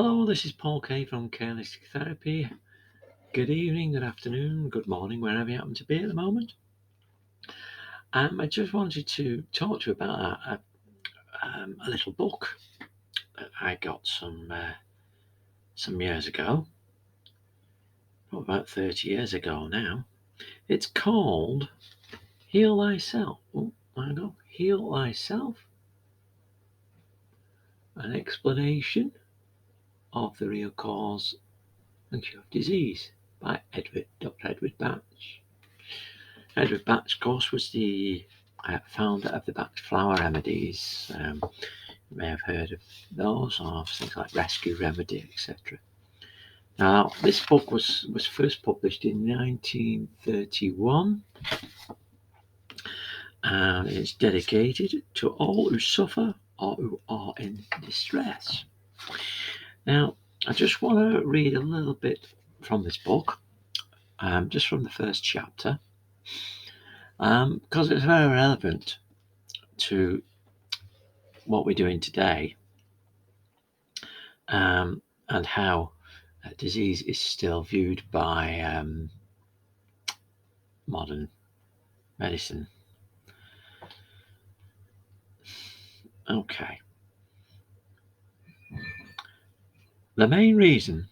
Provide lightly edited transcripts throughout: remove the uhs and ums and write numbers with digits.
Hello, this is Paul Kay from Holistic Therapy. Good evening, good afternoon, good morning, wherever you happen to be at the moment. I just wanted to talk to you about a little book that I got some years ago, about 30 years ago now. It's called Heal Thyself. Oh, I go, Heal Thyself, an explanation of the real cause and cure of disease by Dr. Edward Batch. Edward Batch, of course, was the founder of the Batch Flower Remedies. You may have heard of those, or things like Rescue Remedy, etc. Now, this book was first published in 1931, and it's dedicated to all who suffer or who are in distress. Now, I just want to read a little bit from this book, just from the first chapter, because it's very relevant to what we're doing today, and how disease is still viewed by modern medicine. Okay. The main reason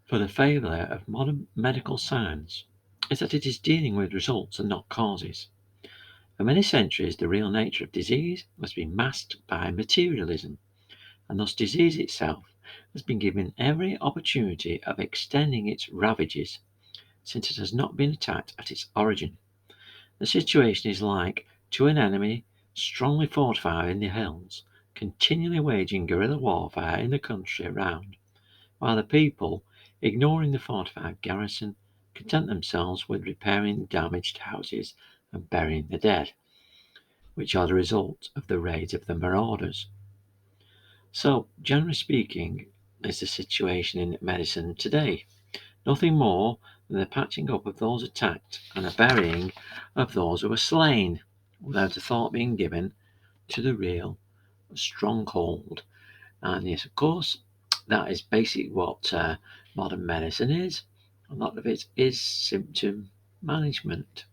for the failure of modern medical science is that it is dealing with results and not causes. For many centuries, the real nature of disease has been masked by materialism, and thus disease itself has been given every opportunity of extending its ravages, since it has not been attacked at its origin. The situation is like to an enemy strongly fortified in the hills, continually waging guerrilla warfare in the country around, while the people, ignoring the fortified garrison, content themselves with repairing damaged houses and burying the dead, which are the result of the raids of the marauders. So, generally speaking, is the situation in medicine today. Nothing more than the patching up of those attacked and the burying of those who were slain, without a thought being given to the real stronghold. And yes, of course, that is basically what modern medicine is. A lot of it is symptom management,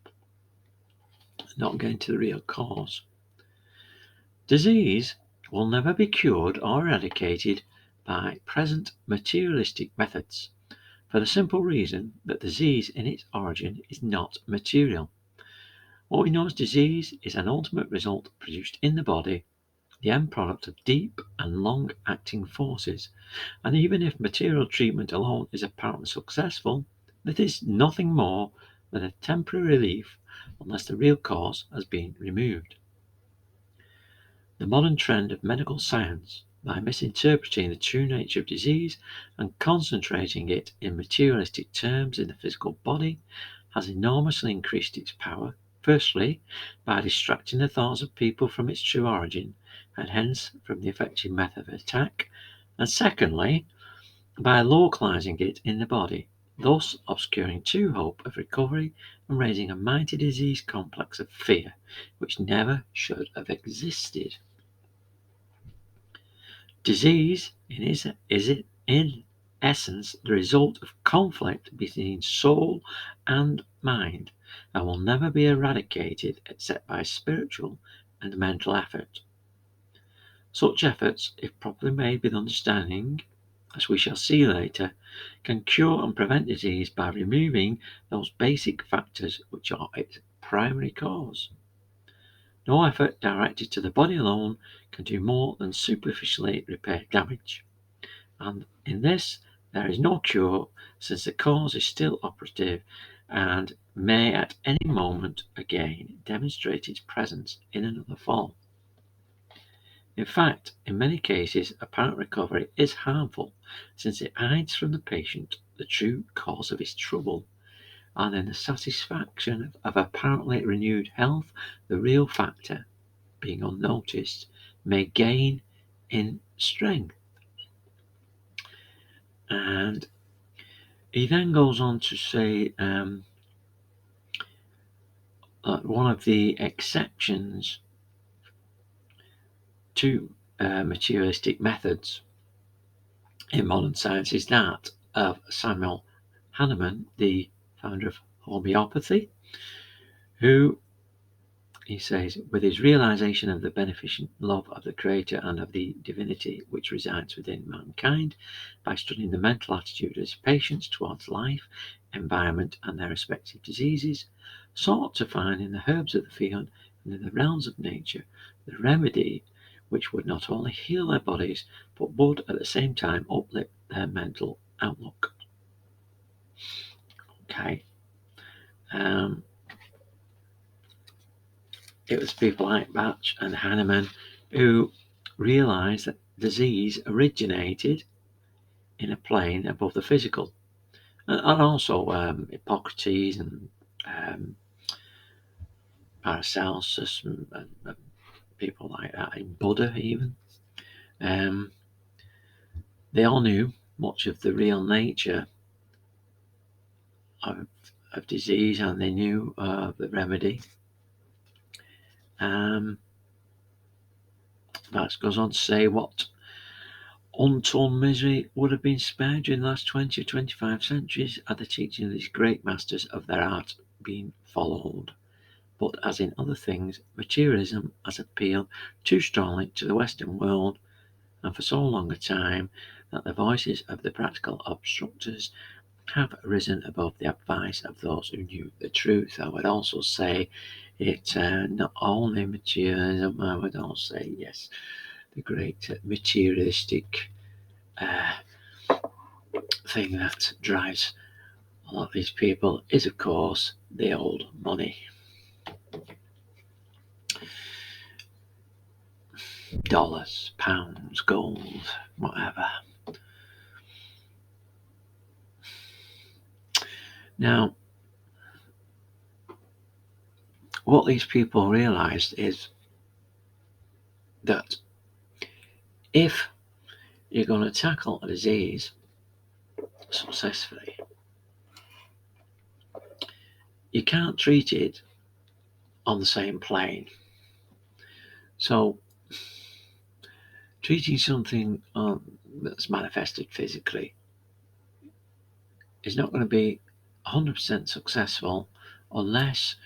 not getting to the real cause. Disease will never be cured or eradicated by present materialistic methods, for the simple reason that disease in its origin is not material. What we know as disease is an ultimate result produced in the body, the end product of deep and long-acting forces, and even if material treatment alone is apparently successful, it is nothing more than a temporary relief unless the real cause has been removed. The modern trend of medical science, by misinterpreting the true nature of disease and concentrating it in materialistic terms in the physical body, has enormously increased its power, firstly, by distracting the thoughts of people from its true origin, and hence from the effective method of attack, and secondly, by localizing it in the body, thus obscuring true hope of recovery and raising a mighty disease complex of fear, which never should have existed. Disease is in essence the result of conflict between soul and mind, and will never be eradicated except by spiritual and mental effort. Such efforts, if properly made with understanding, as we shall see later, can cure and prevent disease by removing those basic factors which are its primary cause. No effort directed to the body alone can do more than superficially repair damage, and in this there is no cure, since the cause is still operative and may at any moment again demonstrate its presence in another form. In fact, in many cases, apparent recovery is harmful, since it hides from the patient the true cause of his trouble, and in the satisfaction of apparently renewed health, the real factor, being unnoticed, may gain in strength. And he then goes on to say that one of the exceptions to materialistic methods in modern science is that of Samuel Hahnemann, the founder of homeopathy, who, he says, with his realization of the beneficent love of the Creator and of the divinity which resides within mankind, by studying the mental attitude of his patients towards life, environment, and their respective diseases, sought to find in the herbs of the field and in the realms of nature the remedy which would not only heal their bodies, but would at the same time uplift their mental outlook. Okay. It was people like Bach and Hahnemann who realized that disease originated in a plane above the physical. And also Hippocrates and Paracelsus and people like that, and Buddha even. They all knew much of the real nature of disease, and they knew the remedy. That goes on to say what untold misery would have been spared during the last 20 or 25 centuries had the teaching of these great masters of their art been followed. But as in other things, materialism has appealed too strongly to the Western world, and for so long a time that the voices of the practical obstructors have risen above the advice of those who knew the truth. I would also say it not only materialism, I would also say, yes, the great materialistic thing that drives a lot of these people is, of course, the old money. Dollars, pounds, gold, whatever. Now, what these people realized is that if you're going to tackle a disease successfully, you can't treat it on the same plane. So, treating something that's manifested physically is not going to be 100% successful unless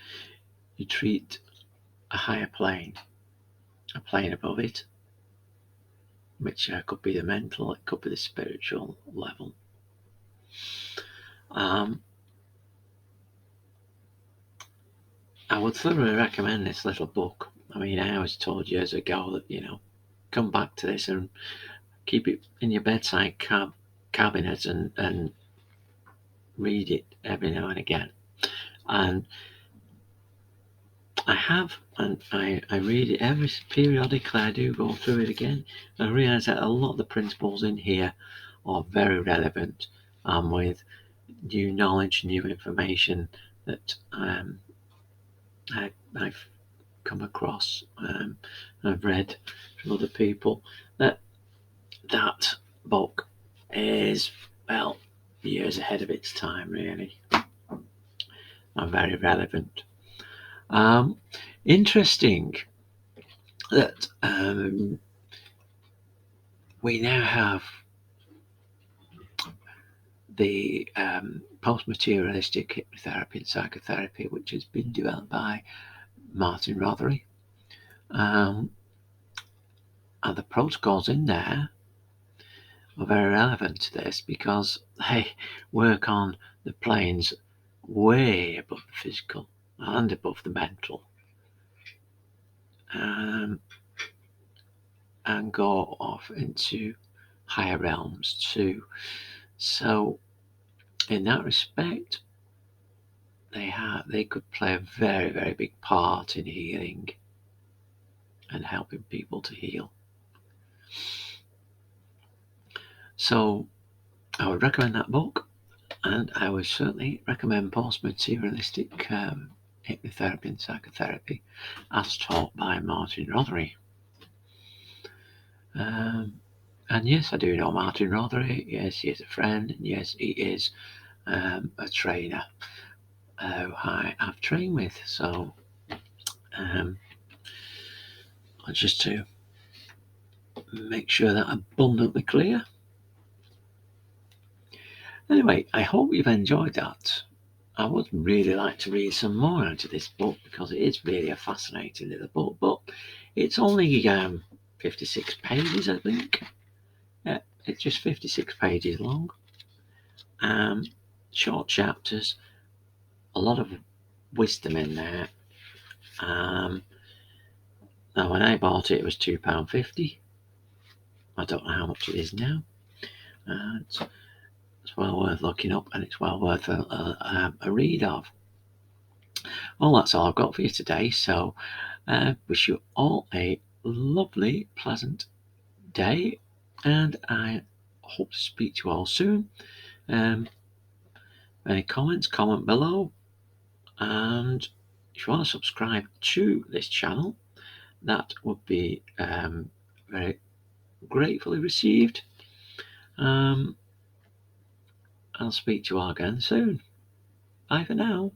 you treat a higher plane, a plane above it, which could be the mental, it could be the spiritual level. I would thoroughly recommend this little book. I mean, I was told years ago that, come back to this and keep it in your bedside cabinet and read it every now and again. And I have, and I read it every periodically. I do go through it again. I realise that a lot of the principles in here are very relevant, with new knowledge, new information that I've come across. I've read from other people that book is, well, years ahead of its time, really, and very relevant. Interesting that we now have the post-materialistic hypnotherapy and psychotherapy, which has been developed by Martin Rothery. And the protocols in there are very relevant to this because they work on the planes way above the physical and above the mental, and go off into higher realms too. So in that respect, they could play a very, very big part in healing and helping people to heal. So I would recommend that book, and I would certainly recommend post-materialistic hypnotherapy and psychotherapy as taught by Martin Rothery. And yes, I do know Martin Rothery. Yes, he is a friend, and yes, he is a trainer who I have trained with. So just to make sure that abundantly clear. Anyway, I hope you've enjoyed that. I would really like to read some more out of this book because it is really a fascinating little book, but it's only 56 pages, I think. Yeah, it's just 56 pages long. Short chapters, a lot of wisdom in there. Now, when I bought it, it was £2.50. I don't know how much it is now. It's well worth looking up, and it's well worth a read of. Well, that's all I've got for you today. So, wish you all a lovely, pleasant day, and I hope to speak to you all soon. Any comments, comment below, and if you want to subscribe to this channel, that would be very gratefully received. I'll speak to you all again soon. Bye for now.